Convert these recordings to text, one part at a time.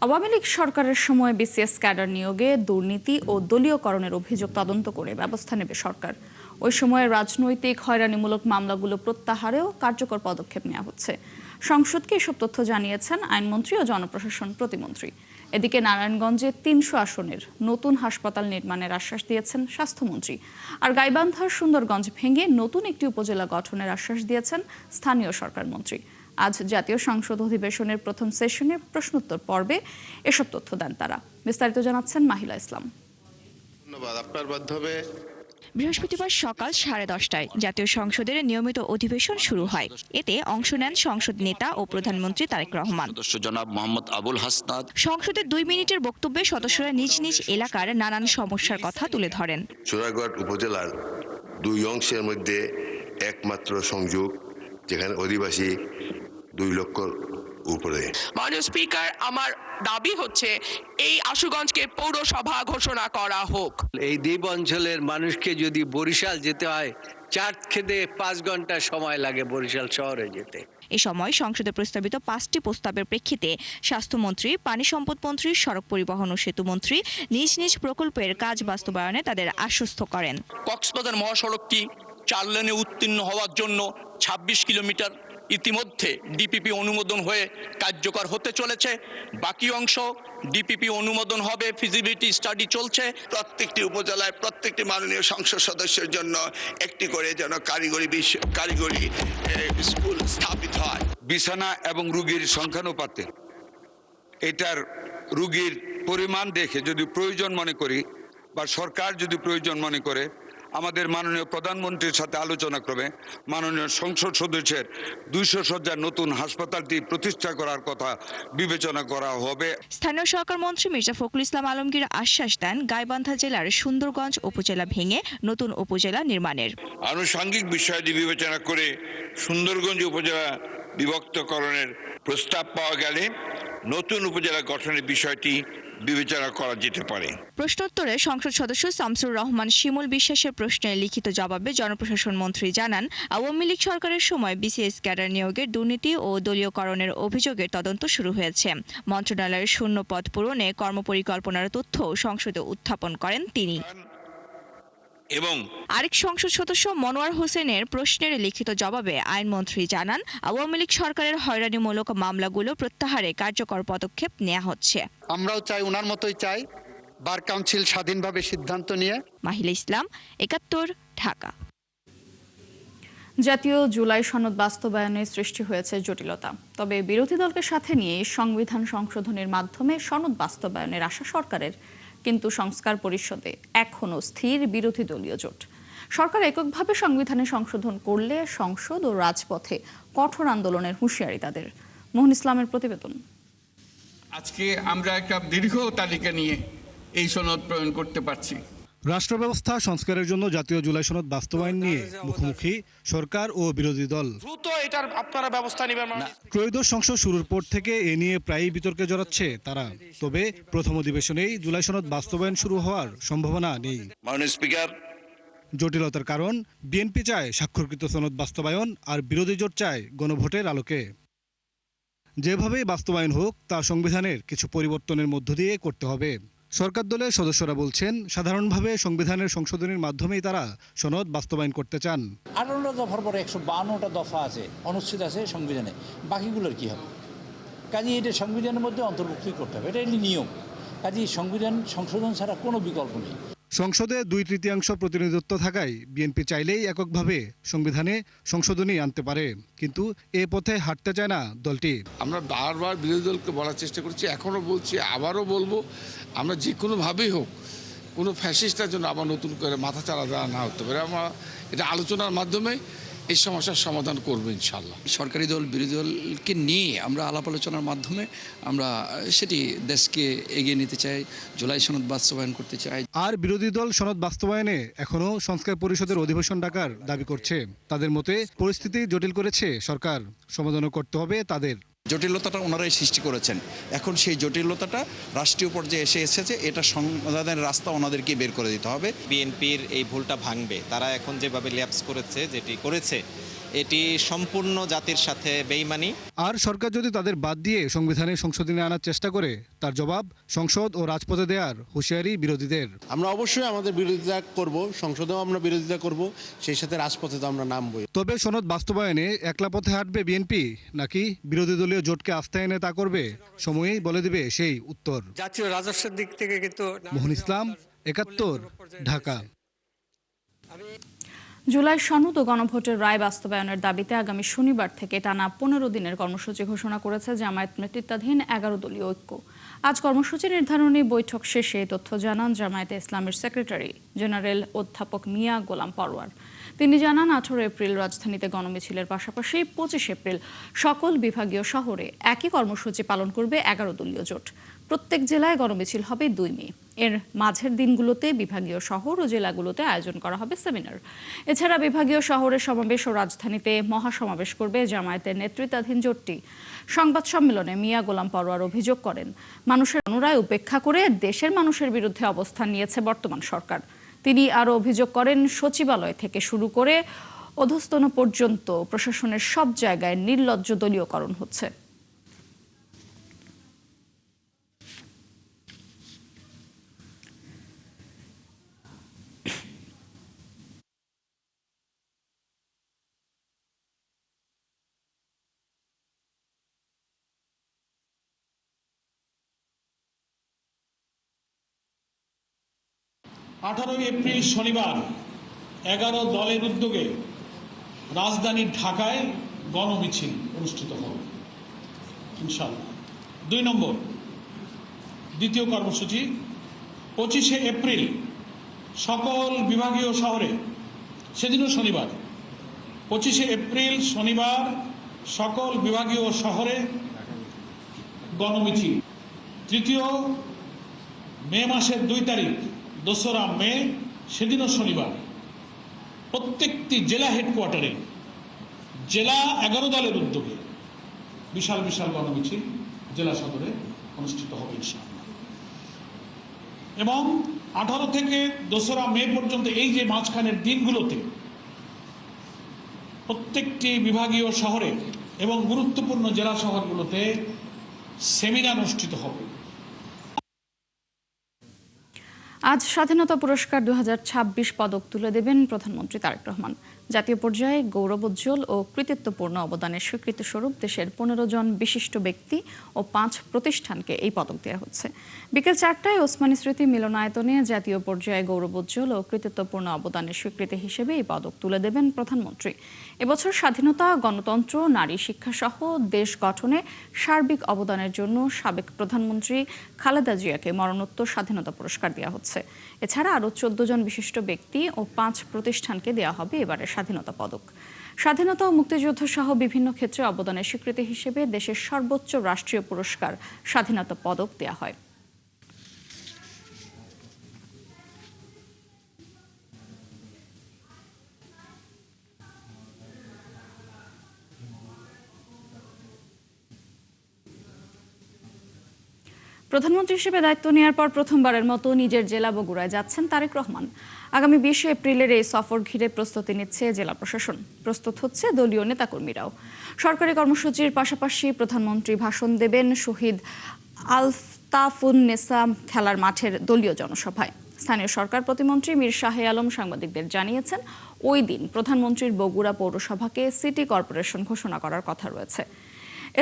আওয়ামী লীগ সরকারের সময় BCS cadre নিয়োগে দুর্নীতি ও দলীয়করণের অভিযোগ তদন্ত করে ব্যবস্থা নেবে সরকার। ওই সময়ে রাজনৈতিক হয়রানিমূলক মামলাগুলো প্রত্যাহারেও কার্যকর পদক্ষেপ নেওয়া হচ্ছে। সংসদকে এসব তথ্য জানিয়েছেন আইনমন্ত্রী ও জনপ্রশাসন প্রতিমন্ত্রী। এদিকে নারায়ণগঞ্জে ৩০০ আসনের নতুন হাসপাতাল নির্মাণের আশ্বাস দিয়েছেন স্বাস্থ্যমন্ত্রী। আর গাইবান্ধার সুন্দরগঞ্জ ভেঙে নতুন একটি উপজেলা গঠনের আশ্বাস দিয়েছেন স্থানীয় সরকার মন্ত্রী। আজ জাতীয় সংসদ অধিবেশনের প্রথম সেশনে প্রশ্নোত্তর পর্বে এসব তথ্য দেন তারা। বিস্তারিত জানাচ্ছেন মাহিলা ইসলাম। ধন্যবাদ। আপনার মাধ্যমে বৃহস্পতিবার সকাল 10:30টায় জাতীয় সংসদের নিয়মিত অধিবেশন শুরু হয়। এতে অংশ নেন সংসদ নেতা ও প্রধানমন্ত্রী তারেক রহমান। সদস্য জনাব মোহাম্মদ আবুল হাসনাত। সংসদের 2 মিনিটের বক্তব্যে সদস্যরা নিজ নিজ এলাকার নানান সমস্যার কথা তুলে ধরেন। চুরাগড় উপজেলার 2 অংশের মধ্যে একমাত্র সংযোগ, যেখানে অধিবাসী 2 লক্ষ উপরে। মাননীয় স্পিকার, আমার দাবি হচ্ছে এই আশুগঞ্জকে পৌরসভা ঘোষণা করা হোক। এই দ্বীপ অঞ্চলের মানুষকে যদি বরিশাল যেতে হয়, 4 থেকে 5 ঘন্টা সময় লাগে বরিশাল শহরে যেতে। এ সময় সংসদে প্রস্তাবিত 5টি প্রস্তাবের প্রেক্ষিতে স্বাস্থ্যমন্ত্রী, পানি সম্পদ মন্ত্রী, সড়ক পরিবহন ও সেতু মন্ত্রী নিজ নিজ প্রকল্পের কাজ বাস্তবায়নে তাদের আশ্বস্ত করেন। কক্সবাজার মহাসড়কটি 4 লেনে উত্তীর্ণ হওয়ার জন্য 26 কিলোমিটার ইতিমধ্যে ডিপিপি অনুমোদন হয়ে কার্যকর হতে চলেছে। বাকি অংশ ডিপিপি অনুমোদন হবে, ফিজিবিলিটি স্টাডি চলছে। প্রত্যেকটি উপজেলায় প্রত্যেকটি মাননীয় সংসদ সদস্যের জন্য একটি করে যেন কারিগরি স্কুল স্থাপিত হয়। বিছানা এবং রোগীর সংখ্যানুপাতে এটার রোগীর পরিমাণ দেখে যদি প্রয়োজন মনে করি বা সরকার যদি প্রয়োজন মনে করে, আমাদের মাননীয় প্রধানমন্ত্রীর সাথে আলোচনা ক্রমে মাননীয় সংসদ সদস্যের 200 শয্যার নতুন হাসপাতালটি প্রতিষ্ঠা করার কথা বিবেচনা করা হবে। স্থানীয় সরকার মন্ত্রী মির্জা ফখরুল ইসলাম আলমগীর আশ্বাস দেন গাইবান্ধা জেলার সুন্দরগঞ্জ উপজেলা ভেঙে নতুন উপজেলা নির্মাণের। আনুষঙ্গিক বিষয়টি বিবেচনা করে সুন্দরগঞ্জ উপজেলা বিভক্তকরণের প্রস্তাব পাওয়া গেলে নতুন উপজেলা গঠনের বিষয়টি বিবেচনা করা যেতে পারে। প্রশ্নোত্তরে সংসদ সদস্য শামসুর রহমান শিমুল বিশ্বাসের প্রশ্নের লিখিত জবাবে জনপ্রশাসন মন্ত্রী জানান, আওয়ামী লীগ সরকারের সময় বিসিএস ক্যাডার নিয়োগের দুর্নীতি ও দলীয়করণের অভিযোগের তদন্ত শুরু হয়েছে। মন্ত্রণালয়ের শূন্য পদ পূরণে কর্মপরিকল্পনার তথ্য সংসদে উত্থাপন করেন তিনি। এবং আরেক সংসদ সদস্য মনোয়ার হোসেনের প্রশ্নের লিখিত জবাবে আইনমন্ত্রী জানান, আওয়ামী লীগ সরকারের হয়রানিমূলক মামলাগুলো প্রত্যাহারে কার্যকর পদক্ষেপ নেওয়া হচ্ছে। আমরাও চাই, ওনার মতোই চাই, বার কাউন্সিল স্বাধীনভাবে সিদ্ধান্ত নিয়ে। মাহিলা ইসলাম, 71, ঢাকা। জাতীয় জুলাই সনদ বাস্তবায়নে সৃষ্টি হয়েছে জটিলতা। তবে বিরোধী দলকে সাথে নিয়ে সংবিধান সংশোধনের মাধ্যমে সনদ বাস্তবায়নের আশা সরকারের। কিন্তু সংস্কার পরিষদে এখনও স্থির বিরোধী দলীয় জোট। সরকার এককভাবে সংবিধানে সংশোধন করলে সংসদ ও রাজপথে কঠোর আন্দোলনের হুঁশিয়ারি তাদের। মোহন ইসলামের প্রতিবেদন। আজকে আমরা একটা দীর্ঘ তালিকা নিয়ে এই সনদ প্রণয়ন করতে পারছি। রাষ্ট্র ব্যবস্থা সংস্কারের জন্য জাতীয় জুলাই সনদ বাস্তবায়ন নিয়ে মুখোমুখি সরকার ও বিরোধী দল। দ্রুত এটার আপনারা ব্যবস্থা নেবেন। ত্রয়োদশ সংসদ শুরুর পর থেকে এ নিয়ে প্রায়ই বিতর্কে জড়াচ্ছে তারা। তবে প্রথম অধিবেশনেই জুলাই সনদ বাস্তবায়ন শুরু হওয়ার সম্ভাবনা নেই। মাননীয় স্পিকার, জটিলতার কারণ, বিএনপি চায় স্বাক্ষরকৃত সনদ বাস্তবায়ন আর বিরোধী জোট চায় গণভোটের আলোকে। যেভাবেই বাস্তবায়ন হোক তা সংবিধানের কিছু পরিবর্তনের মধ্য দিয়ে করতে হবে। সরকার দলের সদস্যরা বলছেন, সাধারণভাবে সংবিধানের সংশোধনের মাধ্যমেই তারা সনদ বাস্তবায়ন করতে চান। 18টা দফার পরে 152টা দফা আছে, অনুচ্ছেদ আছে সংবিধানে, বাকিগুলোর কি হবে? কাজে এটা সংবিধানের মধ্যে অন্তর্ভুক্ত করতে হবে, এটা নিয়ম। কাজে সংবিধান সংশোধন ছাড়া কোনো বিকল্প নেই। সংসদে 2/3 প্রতিনিধিত্ব থাকায় বিএনপি চাইলেই এককভাবে সংবিধানে সংশোধনী আনতে পারে, কিন্তু এ পথে হাঁটতে চায় না দলটি। আমরা বারবার বিরোধী দলকে বলার চেষ্টা করছি, এখনও বলছি, আবারও বলবো, আমরা যে কোনোভাবেই হোক কোনো ফ্যাসিস্টের জন্য আবার নতুন করে মাথা চারা দেওয়া না হতে পারে। আমরা এটা আলোচনার মাধ্যমে এই সমস্যার সমাধান করবো ইনশাল্লাহ। সরকারি দল বিরোধী দলকে নিয়ে আমরা আলাপ আলোচনার মাধ্যমে আমরা সেটি দেশকে এগিয়ে নিতে চাই, জুলাই সনদ বাস্তবায়ন করতে চাই। আর বিরোধী দল সনদ বাস্তবায়নে এখনও সংস্কার পরিষদের অধিবেশন ডাকার দাবি করছে। তাদের মতে পরিস্থিতি জটিল করেছে সরকার, সমাধানও করতে হবে তাদের। জটিলতাটা ওনারাই সৃষ্টি করেছেন, এখন সেই জটিলতাটা রাষ্ট্রীয় পর্যায়ে এসেছে, এটা সমাধানের রাস্তা ওনাদেরকে বের করে দিতে হবে। বিএনপির এই ভুলটা ভাঙবে, তারা এখন যেভাবে ল্যাপস করেছে, যেটি করেছে, এটি সম্পূর্ণ জাতির সাথে বেইমানি। আর সরকার যদি তাদের বাদ দিয়ে সংবিধানে সংশোধনী আনার চেষ্টা করে তার জবাব সংসদ ও রাজপথে দেওয়ার হুঁশিয়ারি বিরোধীদের। আমরা অবশ্যই আমাদের বিরোধিতা করব, সংসদেও আমরা বিরোধিতা করব, সেই সাথে রাজপথে তো আমরা নামবই। তবে সনদ বাস্তবায়নে একলা পথে হাঁটবে বিএনপি নাকি বিরোধী দলীয় জোটকে আস্থায় এনে তা করবে, সময়ই বলে দিবে সেই উত্তর। জাতীয় রাজস্বের দিক থেকে কিন্তু মোহন ইসলাম, ৭১, ঢাকা। জুলাই সনদ ও গণভোটের রায় বাস্তবায়নের দাবিতে আগামী শনিবার থেকে টানা ১৫ দিনের কর্মসূচি ঘোষণা করেছে জামায়াত নেতৃত্বাধীন ১১ দলীয় ঐক্য। আজ কর্মসূচি নির্ধারণী বৈঠক শেষে তথ্য জানান জামায়াতে ইসলামের সেক্রেটারি জেনারেল অধ্যাপক মিয়া গোলাম পরোয়ার। তিনি জানান ১৮ এপ্রিল রাজধানীতে গণমিছিলের পাশাপাশি ২৫ এপ্রিল সকল বিভাগীয় শহরে একই কর্মসূচি পালন করবে ১১ দলীয় জোট। প্রত্যেক জেলায় গণমিছিল হবে ২ মে। এর মাঝের দিনগুলোতে বিভাগীয় শহর ও জেলাগুলোতে আয়োজন করা হবে সেমিনার। এছাড়া বিভাগীয় শহরের সমাবেশ ও রাজধানীতে মহাসমাবেশ করবে জামায়াতের নেতৃত্বাধীন জোটটি। সংবাদ সম্মেলনে মিয়া গোলাম পরোয়ার অভিযোগ করেন, মানুষের অনুরায় উপেক্ষা করে দেশের মানুষের বিরুদ্ধে অবস্থান নিয়েছে বর্তমান সরকার। তিনি আরও অভিযোগ করেন, সচিবালয় থেকে শুরু করে অধস্তন পর্যন্ত প্রশাসনের সব জায়গায় নির্লজ্জ দলীয়করণ হচ্ছে। 18 এপ্রিল শনিবার 11 দলের উদ্যোগে রাজধানী ঢাকায় গণমিছিল অনুষ্ঠিত হবে ইনশাআল্লাহ। 2 নম্বর, দ্বিতীয় কর্মসূচি 25 এপ্রিল সকল বিভাগীয় শহরে, সেদিনও শনিবার, 25 এপ্রিল শনিবার সকল বিভাগীয় শহরে গণমিছিল। তৃতীয়, মে মাসের 2 তারিখ 2রা মে, সেদিনও শনিবার, প্রত্যেকটি জেলা হেডকোয়ার্টারে জেলা 11 দলের উদ্যোগে বিশাল বিশাল গণমিছিল জেলা সদরে অনুষ্ঠিত হবে ইনশাআল্লাহ। এবং 18 থেকে 2রা মে পর্যন্ত এই যে মাঝখানের দিনগুলোতে প্রত্যেকটি বিভাগীয় শহরে এবং গুরুত্বপূর্ণ জেলা শহরগুলোতে সেমিনার অনুষ্ঠিত হবে। আজ স্বাধীনতা পুরস্কার 2026 পদক তুলে দেবেন প্রধানমন্ত্রী তারেক রহমান। জাতীয় পর্যায়ে গৌরবোজ্জ্বল ও কৃতিত্বপূর্ণ অবদানের স্বীকৃতি স্বরূপ দেশের 15 জন বিশিষ্ট ব্যক্তি ও 5 প্রতিষ্ঠানকে এই পদক দেওয়া হচ্ছে। বিকেল 4টায় ওসমানী স্মৃতি মিলনায়তনে জাতীয় পর্যায়ে গৌরবোজ্জ্বল ও কৃতিত্বপূর্ণ অবদানের স্বীকৃতি হিসেবে এই পদক তুলে দেবেন প্রধানমন্ত্রী। এবছর স্বাধীনতা, গণতন্ত্র, নারী শিক্ষা সহ দেশ গঠনে সার্বিক অবদানের জন্য সাবেক প্রধানমন্ত্রী খালেদা জিয়াকে মরণোত্তর স্বাধীনতা পুরস্কার দেওয়া হচ্ছে। এছাড়া আরও 14 জন বিশিষ্ট ব্যক্তি ও 5 প্রতিষ্ঠানকে দেওয়া হবে এবারের স্বাধীনতা পদক। স্বাধীনতা ও মুক্তিযুদ্ধ সহ বিভিন্ন ক্ষেত্রে অবদানের স্বীকৃতি হিসেবে দেশের সর্বোচ্চ রাষ্ট্রীয় পুরস্কার স্বাধীনতা পদক দেওয়া হয়। প্রধানমন্ত্রী হিসেবে দায়িত্ব নেওয়ার পর প্রথমবারের মতো নিজের জেলা বগুড়ায় যাচ্ছেন তারেক রহমান। আগামী 20 এপ্রিলের এই সফর ঘিরে প্রস্তুতি নিচ্ছে জেলা প্রশাসন, প্রস্তুত হচ্ছে দলীয় নেতাকর্মীরাও। সরকারি কর্মসূচির পাশাপাশি প্রধানমন্ত্রী ভাষণ দেবেন শহীদ আলতাফুন্নেসা খেলার মাঠের দলীয় জনসভায়। স্থানীয় সরকার প্রতিমন্ত্রী মীর শাহে আলম সাংবাদিকদের জানিয়েছেন, ওই দিন প্রধানমন্ত্রীর বগুড়া পৌরসভাকে সিটি কর্পোরেশন ঘোষণা করার কথা রয়েছে।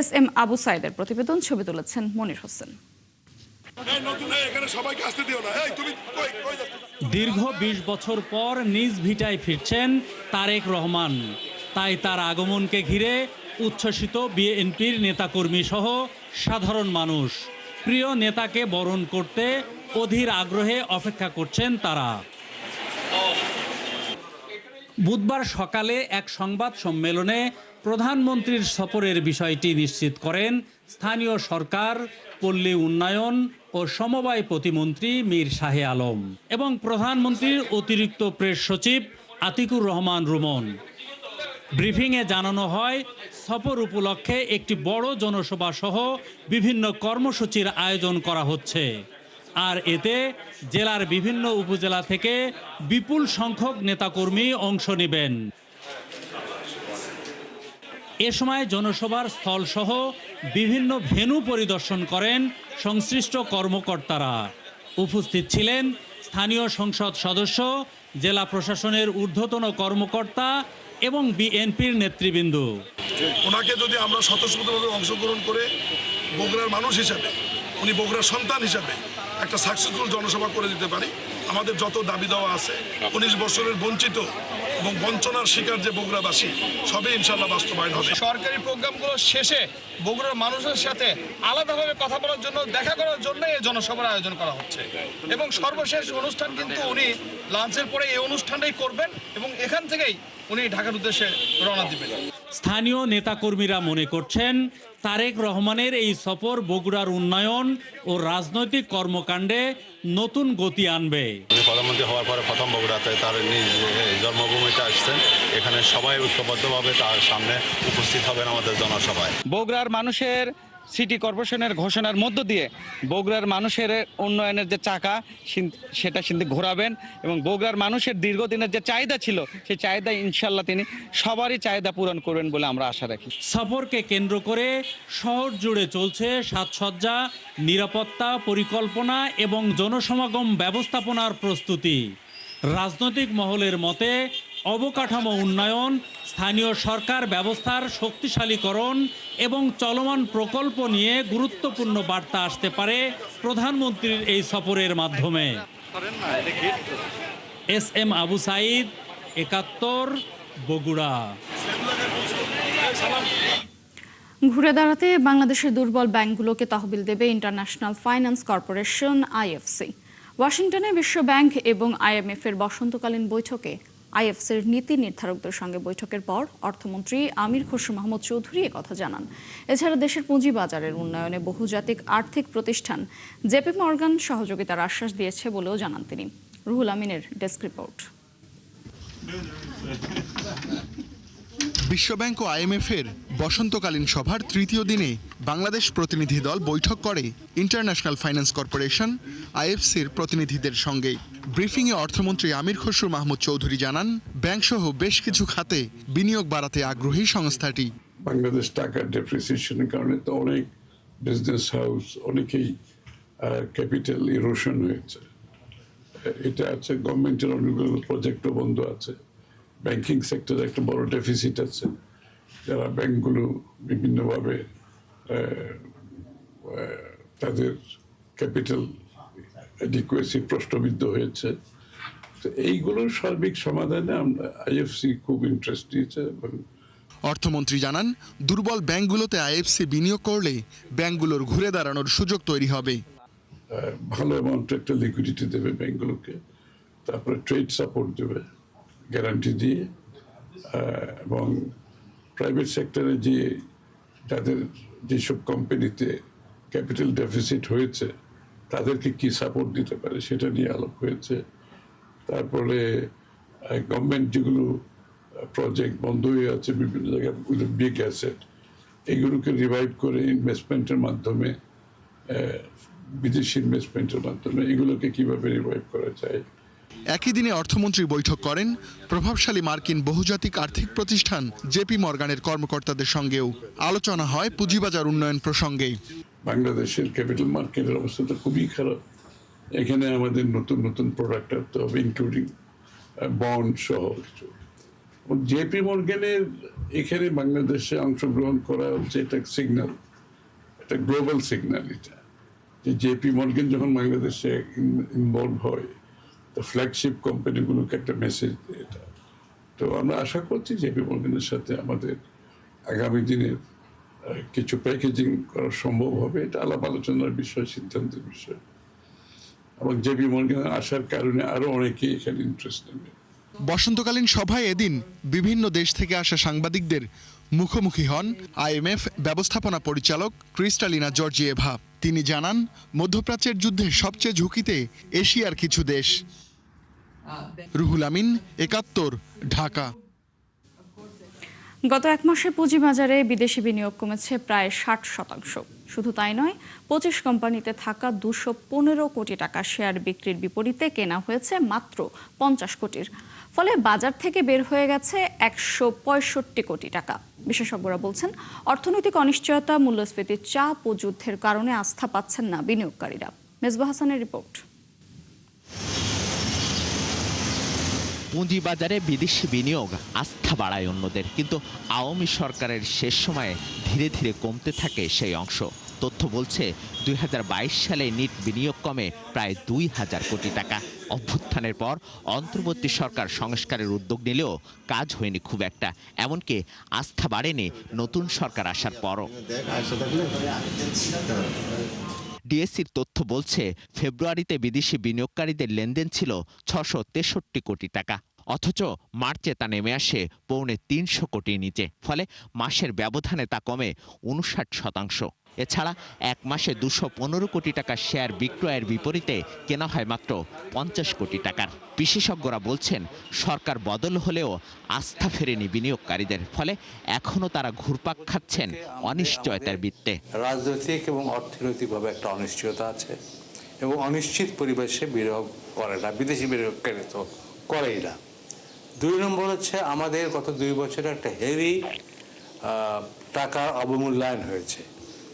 SM আবু সাইদের প্রতিবেদন, ছবি তুলেছেন মনির হোসেন। দীর্ঘ 20 বছর পর নিজ ভিটায় ফিরছেন তারেক রহমান। তাই তার আগমনকে ঘিরে উচ্ছ্বসিত বিএনপির নেতাকর্মী সহ সাধারণ মানুষ। প্রিয় নেতাকে বরণ করতে অধীর আগ্রহে অপেক্ষা করছেন তারা। বুধবার সকালে এক সংবাদ সম্মেলনে প্রধানমন্ত্রীর সফরের বিষয়টি নিশ্চিত করেন স্থানীয় সরকার, পল্লী উন্নয়ন ও সমবায় প্রতিমন্ত্রী মীর শাহে আলম এবং প্রধানমন্ত্রীর অতিরিক্ত প্রেস সচিব আতিকুর রহমান রুমন। ব্রিফিংয়ে জানানো হয়, সফর উপলক্ষে একটি বড় জনসভা সহ বিভিন্ন কর্মসূচির আয়োজন করা হচ্ছে। আর এতে জেলার বিভিন্ন উপজেলা থেকে বিপুল সংখ্যক নেতাকর্মী অংশ নেবেন। এ সময় জনসভার স্থলসহ বিভিন্ন ভেন্যু পরিদর্শন করেন সংশ্লিষ্ট কর্মকর্তারা। উপস্থিত ছিলেন স্থানীয় সংসদ সদস্য, জেলা প্রশাসনের ঊর্ধ্বতন কর্মকর্তা এবং বিএনপির নেতৃবৃন্দ। ওনাকে যদি আমরা স্বতঃস্ফূর্তভাবে অংশগ্রহণ করে বগুড়ার মানুষ হিসাবে, উনি বগুড়ার সন্তান হিসাবে একটা সাকসেসফুল জনসভা করে দিতে পারি, আমাদের যত দাবি দেওয়া আছে 19 বছরের বঞ্চিত এবং বঞ্চনার শিকার যে বগুড়াবাসী সবই ইনশাল্লাহ বাস্তবায়ন হবে। সরকারি প্রোগ্রামগুলো শেষে বগুড়ার মানুষের সাথে আলাদাভাবে কথা বলার জন্য, দেখা করার জন্য এই জনসভার আয়োজন করা হচ্ছে এবং সর্বশেষ অনুষ্ঠান কিন্তু উনি লাঞ্চের পরে এই অনুষ্ঠানটাই করবেন এবং এখান থেকেই উনি ঢাকার উদ্দেশ্যে রওনা দিবেন। স্থানীয় নেতাকর্মীরা মনে করছেন তারেক রহমানের এই সফর বগুড়ার উন্নয়ন ও রাজনৈতিক কর্মকাণ্ডে নতুন গতি আনবে। প্রধানমন্ত্রী হওয়ার পরে প্রথম বগুড়াতে তার নিজ জন্মভূমিতে আসছেন, এখানে সবাই ঐক্যবদ্ধভাবে তার সামনে উপস্থিত হবেন আমাদের জনসভায়। বগুড়ার মানুষের সিটি কর্পোরেশনের ঘোষণার মধ্য দিয়ে বগুড়ার মানুষের উন্নয়নের যে চাকা সেটা কিন্তু ঘোরাবেন এবং বগুড়ার মানুষের দীর্ঘদিনের যে চাহিদা ছিল সেই চাহিদা ইনশাল্লাহ তিনি সবারই চাহিদা পূরণ করবেন বলে আমরা আশা রাখি। সফরকে কেন্দ্র করে শহর জুড়ে চলছে সাজসজ্জা, নিরাপত্তা পরিকল্পনা এবং জনসমাগম ব্যবস্থাপনার প্রস্তুতি। রাজনৈতিক মহলের মতে অবকাঠামো উন্নয়ন, স্থানীয় সরকার ব্যবস্থার শক্তিশালীকরণ এবং চলমান প্রকল্প নিয়ে গুরুত্বপূর্ণ বার্তা আসতে পারে প্রধানমন্ত্রীর এই সফরের মাধ্যমে। SM আবু সাইদ, ৭১, বগুড়া। ঘুরে দাঁড়াতে বাংলাদেশের দুর্বল ব্যাংকগুলোকে তহবিল দেবে ইন্টারন্যাশনাল ফাইন্যান্স কর্পোরেশন IFC। ওয়াশিংটনে বিশ্ব ব্যাংক এবং IMF এর বসন্তকালীন বৈঠকে IFCর নীতি নির্ধারকদের সঙ্গে বৈঠকের পর অর্থমন্ত্রী আমির খসরু মাহমুদ চৌধুরী একথা জানান। এছাড়া দেশের পুঁজিবাজারের উন্নয়নে বহুজাতিক আর্থিক প্রতিষ্ঠান JP মর্গান সহযোগিতার আশ্বাস দিয়েছে বলেও জানান তিনি। রুহুল আমিনের ডেস্ক রিপোর্ট। বিশ্বব্যাংক ও IMF এর বসন্তকালীন সভার তৃতীয় দিনে বাংলাদেশ প্রতিনিধি দল বৈঠক করে ইন্টারন্যাশনাল ফাইন্যান্স কর্পোরেশন IFCর প্রতিনিধিদের সঙ্গে। ব্রিফিংয়ে অর্থমন্ত্রী আমির খসরু মাহমুদ চৌধুরী জানান, ব্যাংকসহ বেশ কিছু খাতে বিনিয়োগ বাড়াতে আগ্রহী সংস্থাটি। বাংলাদেশ টাকার ডেপ্রিসিয়েশনের কারণে তো অনেক বিজনেস হাউস, অনেকেই ক্যাপিটাল ইরোশন হয়েছে। এটা আছে, গভর্নমেন্টের অনেকগুলো প্রজেক্টও বন্ধ আছে, ব্যাংকিং সেক্টরে একটা বড় ডেফিসিট আছে, যারা ব্যাংকগুলো বিভিন্নভাবে তাদের ক্যাপিটাল অ্যাডিকুয়েসি প্রশ্নবিদ্ধ হয়েছে। তো এইগুলোর সার্বিক সমাধানে আমরা IFC খুব ইন্টারেস্ট দিয়েছে। অর্থমন্ত্রী জানান, দুর্বল ব্যাংকগুলোতে IFC বিনিয়োগ করলে ব্যাংকগুলোর ঘুরে দাঁড়ানোর সুযোগ তৈরি হবে। ভালো অ্যামাউন্ট একটা লিকুইডিটি দেবে ব্যাংকগুলোকে, তারপরে ট্রেড সাপোর্ট দেবে গ্যারান্টি দিয়ে, এবং প্রাইভেট সেক্টরে যাদের যেসব কোম্পানিতে ক্যাপিটাল ডেফিসিট হয়েছে তাদেরকে কি সাপোর্ট দিতে পারে সেটা নিয়ে আলাপ হয়েছে। তারপরে গভর্নমেন্ট যেগুলো প্রজেক্ট বন্ধ হয়ে আছে বিভিন্ন জায়গায়, বিগ অ্যাসেট, এগুলোকে রিভাইভ করে ইনভেস্টমেন্টের মাধ্যমে, বিদেশি ইনভেস্টমেন্টের মাধ্যমে এগুলোকে কিভাবে রিভাইভ করা যায়। একই দিনে অর্থমন্ত্রী বৈঠক করেন প্রভাবশালী মার্কিন বহুজাতিক আর্থিক প্রতিষ্ঠান JP মর্গানের কর্মকর্তাদের সঙ্গেও। আলোচনা হয় পুঁজিবাজার উন্নয়ন প্রসঙ্গে। বাংলাদেশের ক্যাপিটাল মার্কেটের অবস্থা তো খুবই খারাপ। এখানে আমাদের নতুন নতুন প্রোডাক্ট আনতে হবে, ইনক্লুডিং বন্ড সহ কিছু। JP মর্গানের এখানে বাংলাদেশে অংশগ্রহণ করা হচ্ছে এটা সিগন্যাল, একটা গ্লোবাল সিগন্যাল। এটা যে JP মর্গান যখন বাংলাদেশে ইনভলভ হয়, তো ফ্ল্যাগশিপ কোম্পানিগুলোকে একটা মেসেজ দেয় এটা। তো আমরা আশা করছি JP মর্গানের সাথে আমাদের আগামী দিনের কিছু প্যাকেজিং করা সম্ভব হবে। এটা আলাপ আলোচনার বিষয়, সিদ্ধান্তের বিষয়, এবং JP মর্গানের আসার কারণে আরো অনেকেই এখানে ইন্টারেস্ট নেবে। বসন্তকালীন সভায় এদিন বিভিন্ন দেশ থেকে আসা সাংবাদিকদের মুখোমুখি হন IMF ব্যবস্থাপনা পরিচালক ক্রিস্টালিনা জর্জিয়েভা। তিনি জানান, মধ্যপ্রাচ্যের যুদ্ধে সবচেয়ে ঝুঁকিতে এশিয়ার কিছু দেশ। রুহুল আমিন, ৭১, ঢাকা। গত এক মাসে পুঁজিবাজারে বিদেশি বিনিয়োগ কমেছে প্রায় ৬০%। শুধু তাই নয়, 25 কোম্পানিতে থাকা 215 কোটি টাকা শেয়ার বিক্রির বিপরীতে কেনা হয়েছে মাত্র 50 কোটির। ফলে বাজার থেকে বের হয়ে গেছে 165 কোটি টাকা। বিশেষজ্ঞরা বলছেন, অর্থনৈতিক অনিশ্চয়তা, মূল্যস্ফীতির চাপ ও যুদ্ধের কারণে আস্থা পাচ্ছেন না বিনিয়োগকারীরা। মেজবা হাসানের রিপোর্ট। পুঁজিবাজারে বিদেশি বিনিয়োগ আস্থা বাড়ায় অন্যদের, কিন্তু আওয়ামী সরকারের শেষ সময়ে ধীরে ধীরে কমতে থাকে সেই অংশ। তথ্য বলছে 2022 সালে নিট বিনিয়োগ কমে প্রায় 2000 কোটি টাকা। অভ্যুত্থানের পর অন্তর্বর্তী সরকার সংস্কারের উদ্যোগ নিলেও কাজ হয়নি খুব একটা, এমনকি আস্থা বাড়েনি নতুন সরকার আসার পরও। ডিএসসির তথ্য বলছে, ফেব্রুয়ারিতে বিদেশি বিনিয়োগকারীদের লেনদেন ছিল 663 কোটি টাকা, অথচ মার্চে তা নেমে আসে 350 কোটির নিচে। ফলে মাসের ব্যবধানে তা কমে 59%। এছাড়া এক মাসে 215 কোটি টাকা শেয়ার বিক্রয়ের বিপরীতে কেনা হয় মাত্র 50 কোটি টাকার। বিশেষজ্ঞরা বলছেন, সরকার বদল হলেও আস্থা ফেরেনি বিনিয়োগকারীদের, ফলে এখনো তারা ঘুরপাক খাচ্ছেন অনিশ্চয়তার বৃত্তে। রাজনৈতিক এবং অর্থনৈতিকভাবে একটা অনিশ্চয়তা আছে এবং অনিশ্চিত পরিবেশে বিনিয়োগ করে না, বিদেশি বিনিয়োগকারী তো করেই না। 2 নম্বর হচ্ছে, আমাদের গত 2 বছরে একটা হেভি টাকার অবমূল্যায়ন হয়েছে।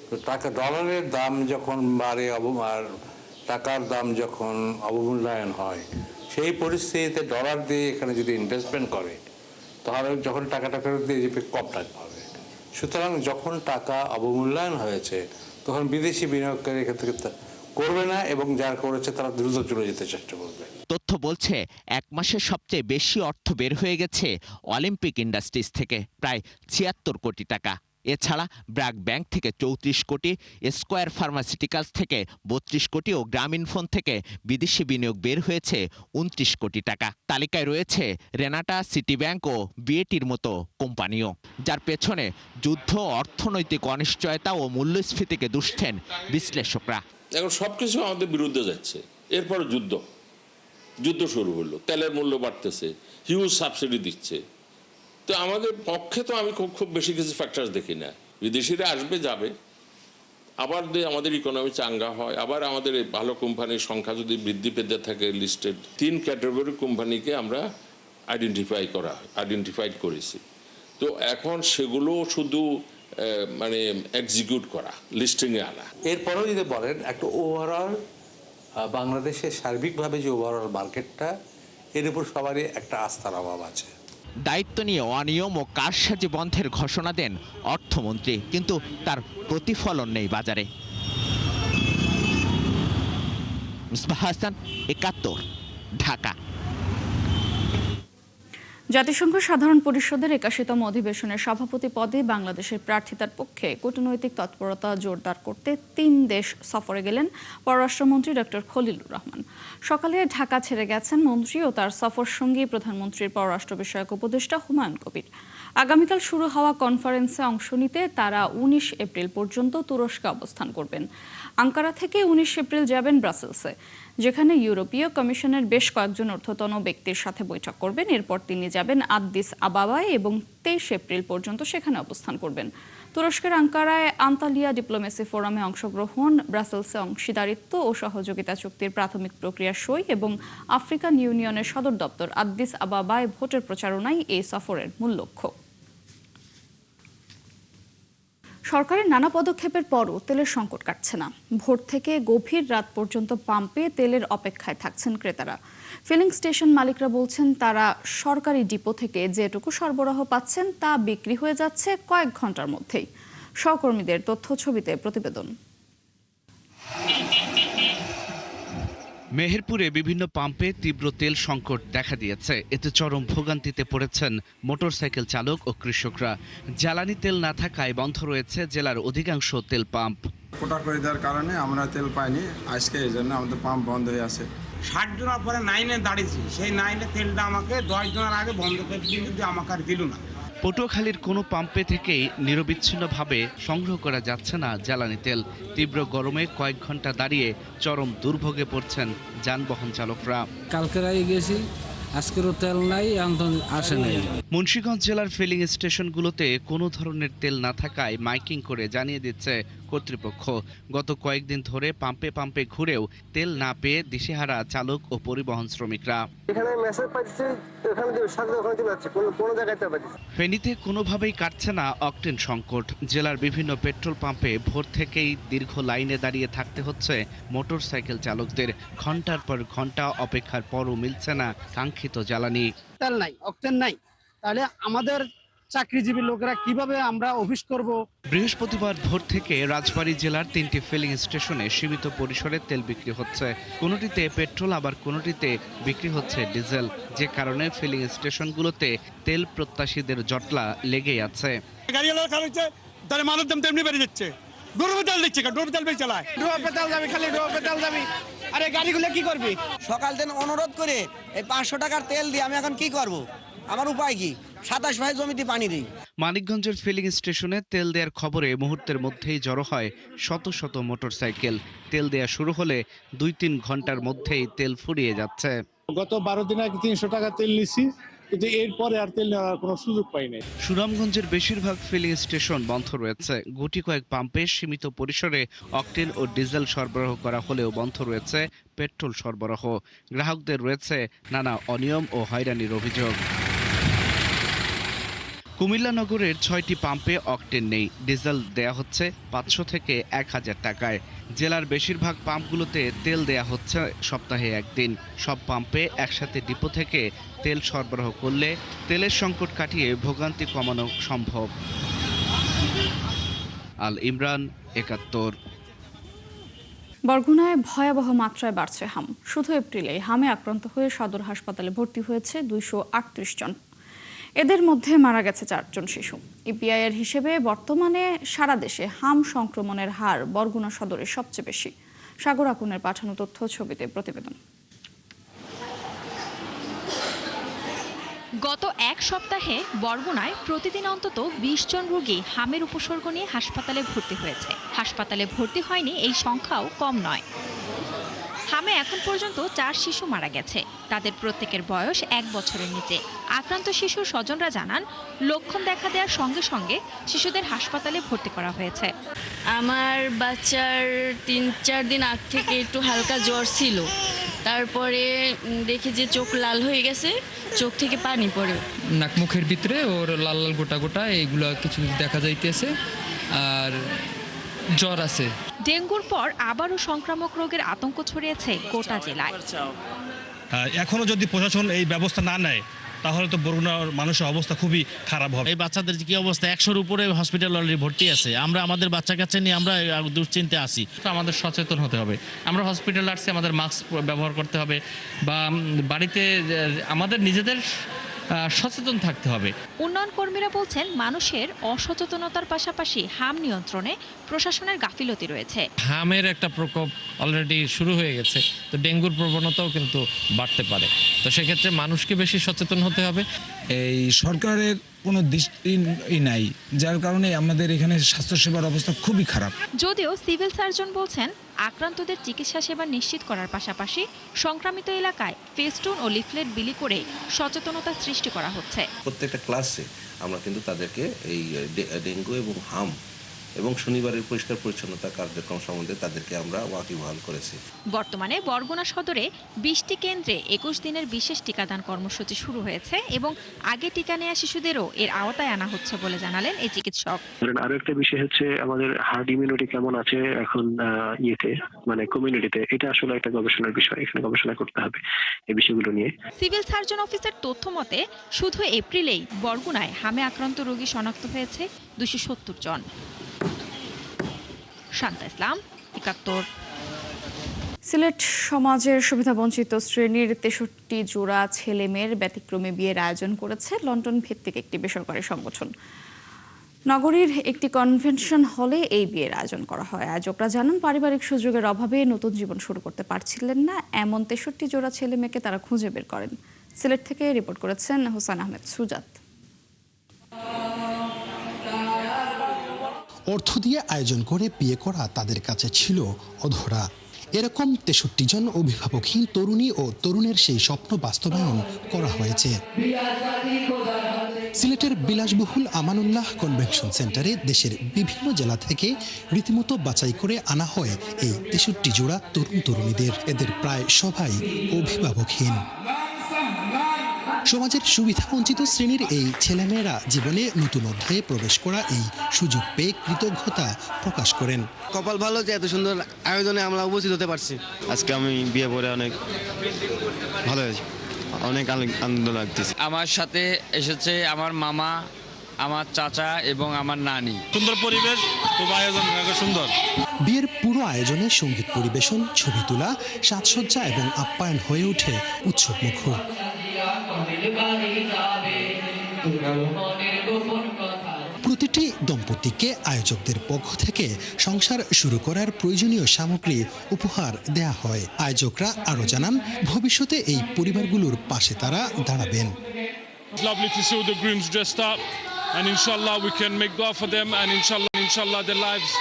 তো টাকা, ডলারের দাম যখন বাড়ে আর টাকার দাম যখন অবমূল্যায়ন হয়, সেই পরিস্থিতিতে ডলার দিয়ে এখানে যদি ইনভেস্টমেন্ট করে, তাহলে যখন টাকাটা ফেরত দিয়ে যাবে কম টাকা পাবে। সুতরাং যখন টাকা অবমূল্যায়ন হয়েছে, তখন বিদেশি বিনিয়োগকারী এখান থেকে করবে না এবং যারা করেছে তারা দ্রুত চলে যেতে চেষ্টা করবে। তথ্য বলছে, এক মাসে সবচেয়ে বেশি অর্থ বের হয়ে গেছে অলিম্পিক ইন্ডাস্ট্রিজ থেকে, প্রায় 76 কোটি টাকা। এছাড়া ব্র্যাক ব্যাংক থেকে 34 কোটি, স্কয়ার ফার্মাসিউটিক্যালস থেকে 32 কোটি ও গ্রামীণফোন থেকে বিদেশি বিনিয়োগ বের হয়েছে 29 কোটি টাকা। তালিকায় রয়েছে রেনাটা, সিটি ব্যাংক ও বিএটির মতো কোম্পানিও, যার পেছনে যুদ্ধ, অর্থনৈতিক অনিশ্চয়তা ও মূল্যস্ফীতিকে দুষছেন বিশ্লেষকরা। এখন সবকিছু আমাদের বিরুদ্ধে যাচ্ছে। এরপর যুদ্ধ শুরু হলো, তেলের মূল্য বাড়তেছে, হিউজ সাবসিডি দিচ্ছে। তো আমাদের পক্ষে তো আমি খুব বেশি কিছু ফ্যাক্টর দেখি না। বিদেশিরা আসবে, যাবে, আবার আমাদের ইকোনমি চাঙ্গা হয়, আবার আমাদের ভালো কোম্পানির সংখ্যা যদি বৃদ্ধি পেতে থাকে। লিস্টেড 3 ক্যাটাগরি কোম্পানিকে আমরা আইডেন্টিফাইড করেছি। তো এখন সেগুলো শুধু মানে এক্সিকিউট করা, লিস্টিংয়ে আনা। এরপরেও যদি বলেন, একটা ওভারঅল বাংলাদেশের সার্বিকভাবে যে ওভারঅল মার্কেটটা, এর উপর সবারই একটা আস্থার অভাব আছে। দায়িত্ব নিয়ে অনিয়ম ও কারসাজি বন্ধের ঘোষণা দেন অর্থমন্ত্রী, কিন্তু তার প্রতিফলন নেই বাজারে। মিসবাহ হাসান, 71, ঢাকা। জাতিসংঘ সাধারণ পরিষদের 81তম অধিবেশনের সভাপতি পদে বাংলাদেশের প্রার্থিতার পক্ষে কূটনৈতিক তৎপরতা জোরদার করতে 3 দেশ সফরে গেলেন পররাষ্ট্রমন্ত্রী ডক্টর খলিলুর রহমান। সকালে ঢাকা ছেড়ে গেছেন মন্ত্রী ও তার সফর সঙ্গী প্রধানমন্ত্রীর পররাষ্ট্র বিষয়ক উপদেষ্টা হুমায়ুন কবির। আগামীকাল শুরু হওয়া কনফারেন্সে অংশ নিতে তারা 19 এপ্রিল পর্যন্ত তুরস্কে অবস্থান করবেন। আঙ্কারা থেকে 19 এপ্রিল যাবেন ব্রাসেলসে, যেখানে ইউরোপীয় কমিশনের বেশ কয়েকজন ঊর্ধ্বতন ব্যক্তির সাথে বৈঠক করবেন। এরপর তিনি যাবেন আদ্দিস আবাবায় এবং 23 এপ্রিল পর্যন্ত সেখানে অবস্থান করবেন। তুরস্কের আঙ্কারায় আন্তালিয়া ডিপ্লোমেসি ফোরামে অংশগ্রহণ, ব্রাসেলসে অংশীদারিত্ব ও সহযোগিতা চুক্তির প্রাথমিক প্রক্রিয়া সই এবং আফ্রিকান ইউনিয়নের সদর দপ্তর আদ্দিস আবাবায় ভোটের প্রচারণাই এই সফরের মূল লক্ষ্য। সরকারের নানা পদক্ষেপের পরও তেলের সংকট কাটছে না। ভোর থেকে গভীর রাত পর্যন্ত পাম্পে তেলের অপেক্ষায় থাকছেন ক্রেতারা। ফিলিং স্টেশন মালিকরা বলছেন, তারা সরকারি ডিপো থেকে যেটুকু সরবরাহ পাচ্ছেন তা বিক্রি হয়ে যাচ্ছে কয়েক ঘন্টার মধ্যেই। সহকর্মীদের তথ্য ছবিতে প্রতিবেদন। মেহেরপুরে বিভিন্ন পাম্পে তীব্র তেল সংকট দেখা দিয়েছে। এতে চরম ভোগান্তিতে পড়েছেন মোটরসাইকেল চালক ও কৃষকরা। জ্বালানি তেল না থাকায় বন্ধ রয়েছে জেলার অধিকাংশ তেল পাম্প। কোটা করে দেওয়ার কারণে আমরা তেল পাইনি আজকে, এই জন্য আমাদের পাম্প বন্ধ হয়ে আছে। 60 জনের পরে 9-এ দাঁড়িয়েছি, সেই 9-এ তেলটা আমাকে 10 জনের আগে বন্ধ করে দিল, কিন্তু আমাকে আর দিল না। পটুয়াখালীর কোনো পাম্পে থেকেই নিরবিচ্ছিন্নভাবে সংগ্রহ করা যাচ্ছে না জ্বালানি তেল। তীব্র গরমে কয়েক ঘন্টা দাঁড়িয়ে চরম দুর্ভোগে পড়ছেন যানবাহন চালকরা। কালকে গেছি, আজকেরও তেল নাই, আসে নাই। মুন্সিগঞ্জ জেলার ফিলিং স্টেশনগুলোতে কোনো ধরনের তেল না থাকায় মাইকিং করে জানিয়ে দিচ্ছে কর্তৃপক্ষ। গত কয়েকদিন ধরে পাম্পে পাম্পে ঘুরেও তেল না পেয়ে দিশেহারা চালক ও পরিবহন শ্রমিকরা। ফেনীতে কোনোভাবেই কাটছে না অকটেন সংকট। জেলার বিভিন্ন পেট্রোল পাম্পে ভোর থেকেই দীর্ঘ লাইনে দাঁড়িয়ে থাকতে হচ্ছে মোটরসাইকেল চালকদের। ঘন্টার পর ঘন্টা অপেক্ষার পরও মিলছে না কাঙ্ক্ষিত জ্বালানি। তেল নাই, অকটেন নাই, তাহলে আমাদের চাকরিজীবী লোকেরা কিভাবে আমরা অফিস করব? বৃহস্পতিবার ভোর থেকে রাজবাড়ী জেলার 3টি ফিলিং স্টেশনে সীমিত পরিসরে তেল বিক্রি হচ্ছে। কোনোটিতে পেট্রোল, আবার কোনোটিতে বিক্রি হচ্ছে ডিজেল, যে কারণে ফিলিং স্টেশনগুলোতে তেল প্রত্যাশীদের জটলা লেগেই আছে। গাড়িওয়ালার কারণ হচ্ছে তার মালের দাম তেমনি বেড়ে যাচ্ছে। ডোবে তেল দিচ্ছে, ডোবে তেল বেশি চালায়, ডোবে তেল দামি, খালি ডোবে তেল দামি। আরে গাড়িগুলো কি করবি? সকাল দিন অনুরোধ করে এই 500 টাকার তেল দিয়ে আমি এখন কি করব? আমার উপায় কি? 27 ভাই জমিতে পানি দিই। মানিকগঞ্জের ফিলিং স্টেশনে তেল দেওয়ার খবরে মুহূর্তের মধ্যেই জড়ো হয় শত শত মোটরসাইকেল। তেল দেয়া শুরু হলে 2-3 ঘন্টার মধ্যেই তেল ফুরিয়ে যাচ্ছে। গত 12 দিন আগে 300 টাকা তেল নিছি, কিন্তু এরপরে আর তেল নেওয়ার কোনো সুযোগ পাই নাই। সুনামগঞ্জের বেশিরভাগ ফিলিং স্টেশন বন্ধ রয়েছে। গুটি কয়েক পাম্পে সীমিত পরিসরে অকটেন ও ডিজেল সরবরাহ করা হলেও বন্ধ রয়েছে পেট্রোল সরবরাহ। গ্রাহকদের রয়েছে নানা অনিয়ম ও হয়রানির অভিযোগ। কুমিল্লা নগরের 6টি পাম্পে অকটেন নেই, ডিজেল দেয়া হচ্ছে 500 থেকে 1000 টাকায়। জেলার বেশিরভাগ পাম্পগুলোতে তেল দেয়া হচ্ছে সপ্তাহে একদিন। সব পাম্পে একসাথে ডিপো থেকে তেল সরবরাহ করলে তেলের সংকট কাটিয়ে ভোগান্তি কমানো সম্ভব। আল ইমরান, 71। বরগুনায় ভয়াবহ মাত্রায় বাড়ছে হাম। শুধু এপ্রিলে হামে আক্রান্ত হয়ে সদর হাসপাতালে ভর্তি হয়েছে 238 জন। এদের মধ্যে মারা গেছে 4 জন শিশু। ইপিআই এর হিসেবে বর্তমানে সারা দেশে হাম সংক্রমণের হার বরগুনা সদরে সবচেয়ে বেশি। সাগর আকুনের পাঠানো তথ্য, ছবিতে প্রতিবেদন। গত এক সপ্তাহে বরগুনায় প্রতিদিন অন্তত 20 জন রোগী হামের উপসর্গ নিয়ে হাসপাতালে ভর্তি হয়েছে। হাসপাতালে ভর্তি হয়নি এই সংখ্যাও কম নয়। হামে এখন পর্যন্ত 4 শিশু মারা গেছে। তাদের প্রত্যেকের বয়স 1 বছরের নিচে। আক্রান্ত শিশুর স্বজনরা জানান, লক্ষণ দেখা দেওয়ার সঙ্গে সঙ্গে শিশুদের হাসপাতালে ভর্তি করা হয়েছে। আমার বাচ্চার 3-4 দিন আগ থেকে একটু হালকা জ্বর ছিল, তারপরে দেখি যে চোখ লাল হয়ে গেছে, চোখ থেকে পানি পড়ে। নাক মুখের ভিতরে ওর লাল লাল গোটা গোটা এইগুলো কিছু দেখা যাইতেছে, আর জ্বর আছে। ডেঙ্গুর পর আবারও সংক্রামক রোগের আতঙ্ক ছড়িয়েছে গোটা জেলায়। এখনো যদি প্রশাসন এই ব্যবস্থা না নেয় তাহলে তো বরগুনার মানুষের অবস্থা খুবই খারাপ হবে। এই বাচ্চাদের কি অবস্থা, 100-র উপরে হসপিটাল অলরেডি ভর্তি আছে। আমরা আমাদের বাচ্চা কাচ্চা নিয়ে আমরা দুশ্চিন্তে আছি। তো আমাদের সচেতন হতে হবে। আমরা হসপিটাল আসছি, আমাদের মাস্ক ব্যবহার করতে হবে, বা বাড়িতে আমাদের নিজেদের সচেতন থাকতে হবে। উন্নয়ন কর্মীরা বলছেন, মানুষের অসচেতনতার পাশাপাশি হাম নিয়ন্ত্রণে প্রশাসনের গাফিলতি রয়েছে। হামের একটা প্রকোপ অলরেডি শুরু হয়ে গেছে, তো ডেঙ্গুর প্রবণতাও কিন্তু বাড়তে পারে। তো সেক্ষেত্রে মানুষকে বেশি সচেতন হতে হবে। এই সরকারের কোনো দৃষ্টি নাই, যার কারণে আমাদের এখানে স্বাস্থ্যসেবার অবস্থা খুবই খারাপ। যদিও সিভিল সার্জন বলছেন, আক্রান্তদের চিকিৎসা সেবা নিশ্চিত করার পাশাপাশি সংক্রামিত এলাকায় ফেস্টুন ও লিফলেট বিলি করে সচেতনতা সৃষ্টি করা হচ্ছে। প্রত্যেকটা ক্লাসে আমরা কিন্তু তাদেরকে এই ডেঙ্গু এবং হাম এবং শনিবারের পরিষ্কার পরিচ্ছন্নতা কার্যক্রম সম্বন্ধে তাদেরকে আমরা ওয়াকিবহাল করেছি। বর্তমানে বরগুনা সদরে 20টি কেন্দ্রে 21 দিনের বিশেষ টিকাদান কর্মসূচি শুরু হয়েছে এবং আগে টিকা নেওয়া শিশুদেরও এর আওতায় আনা হচ্ছে বলে জানালেন এই চিকিৎসক। আরো একটা বিষয় হচ্ছে আমাদের হার্ড ইমিউনিটি কেমন আছে এখন মানে কমিউনিটিতে, এটা আসলে একটা গবেষণার বিষয়। এখানে গবেষণা করতে হবে এই বিষয়গুলো নিয়ে। সিভিল সার্জন অফিসের তথ্য মতে শুধু এপ্রিলেই বরগুনায় হামে আক্রান্ত রোগী শনাক্ত হয়েছে 270 জন। শান্তা ইসলাম, 71। সিলেট সমাজের সুবিধাবঞ্চিত শ্রেণীর 63 জোড়া ছেলে মেয়ের ব্যতিক্রমী বিয়ের আয়োজন করেছে লন্ডন ভিত্তিক একটি বেসরকারি সংগঠন। নগরীর একটি কনভেনশন হলে এই বিয়ের আয়োজন করা হয়। আয়োজকরা জানান, পারিবারিক সুযোগের অভাবে নতুন জীবন শুরু করতে পারছিলেন না এমন 63 জোড়া ছেলে মেয়েকে তারা খুঁজে বের করেন। সিলেট থেকে রিপোর্ট করেছেন হোসেন আহমেদ সুজাত। অর্থ দিয়ে আয়োজন করে বিয়ে করা তাদের কাছে ছিল অধরা। এরকম 63 জন অভিভাবকহীন তরুণী ও তরুণের সেই স্বপ্ন বাস্তবায়ন করা হয়েছে। সিলেটের বিলাসবহুল আমানুল্লাহ কনভেনশন সেন্টারে দেশের বিভিন্ন জেলা থেকে রীতিমতো বাছাই করে আনা হয় এই 63 জোড়া তরুণ তরুণীদের। এদের প্রায় সবাই অভিভাবকহীন। সমাজের সুবিধাবঞ্চিত শ্রেণীর এই ছেলেমেয়েরা জীবনে নতুন অধ্যায়ে প্রবেশ করা এই সুযোগ পেয়ে কৃতজ্ঞতা প্রকাশ করেন। কপাল ভালো যে এত সুন্দর আয়োজনে আমরা উপস্থিত হতে পারছি। আজকে আমি বিয়ে পরে অনেক ভালো হয়েছে, অনেক আনন্দ লাগতেছে। আমার সাথে এসেছে আমার মামা, আমার চাচা এবং আমার নানি। সুন্দর পরিবেশ, খুব আয়োজন সুন্দর। বিয়ের পুরো আয়োজনে সঙ্গীত পরিবেশন, ছবি তোলা, সাজসজ্জা এবং আপ্যায়ন হয়ে ওঠে উৎসবমুখর। প্রতিটি দম্পতিকে আয়োজকদের পক্ষ থেকে সংসার শুরু করার প্রয়োজনীয় সামগ্রী উপহার দেয়া হয়। আয়োজকরা আরও জানান, ভবিষ্যতে এই পরিবারগুলোর পাশে তারা দাঁড়াবেন। It's lovely to see all the grooms dressed up, and inshallah we can make dua for them, and inshallah their lives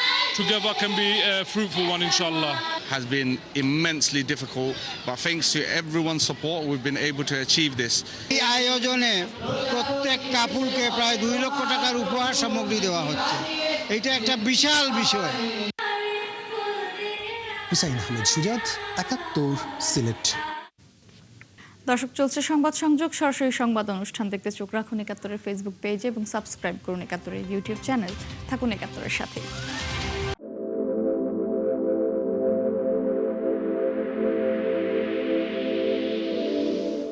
together can be a fruitful one, inshallah. Has been immensely difficult, but thanks to everyone's support we've been able to achieve this. এই আয়োজনে প্রত্যেক কাপড়কে প্রায় 2 লক্ষ টাকার উপহার সামগ্রী দেওয়া হচ্ছে। এটা একটা বিশাল বিষয়। হুসাইন আহমেদ সুজাত, 71 সিলেট। দর্শক, চলছে সংবাদ সংযোগ। সরাসরি সংবাদ অনুষ্ঠান দেখতে চোখ রাখুন 71-এর ফেসবুক পেজে এবং সাবস্ক্রাইব করুন 71-এর ইউটিউব চ্যানেল। থাকুন 71-এর সাথে।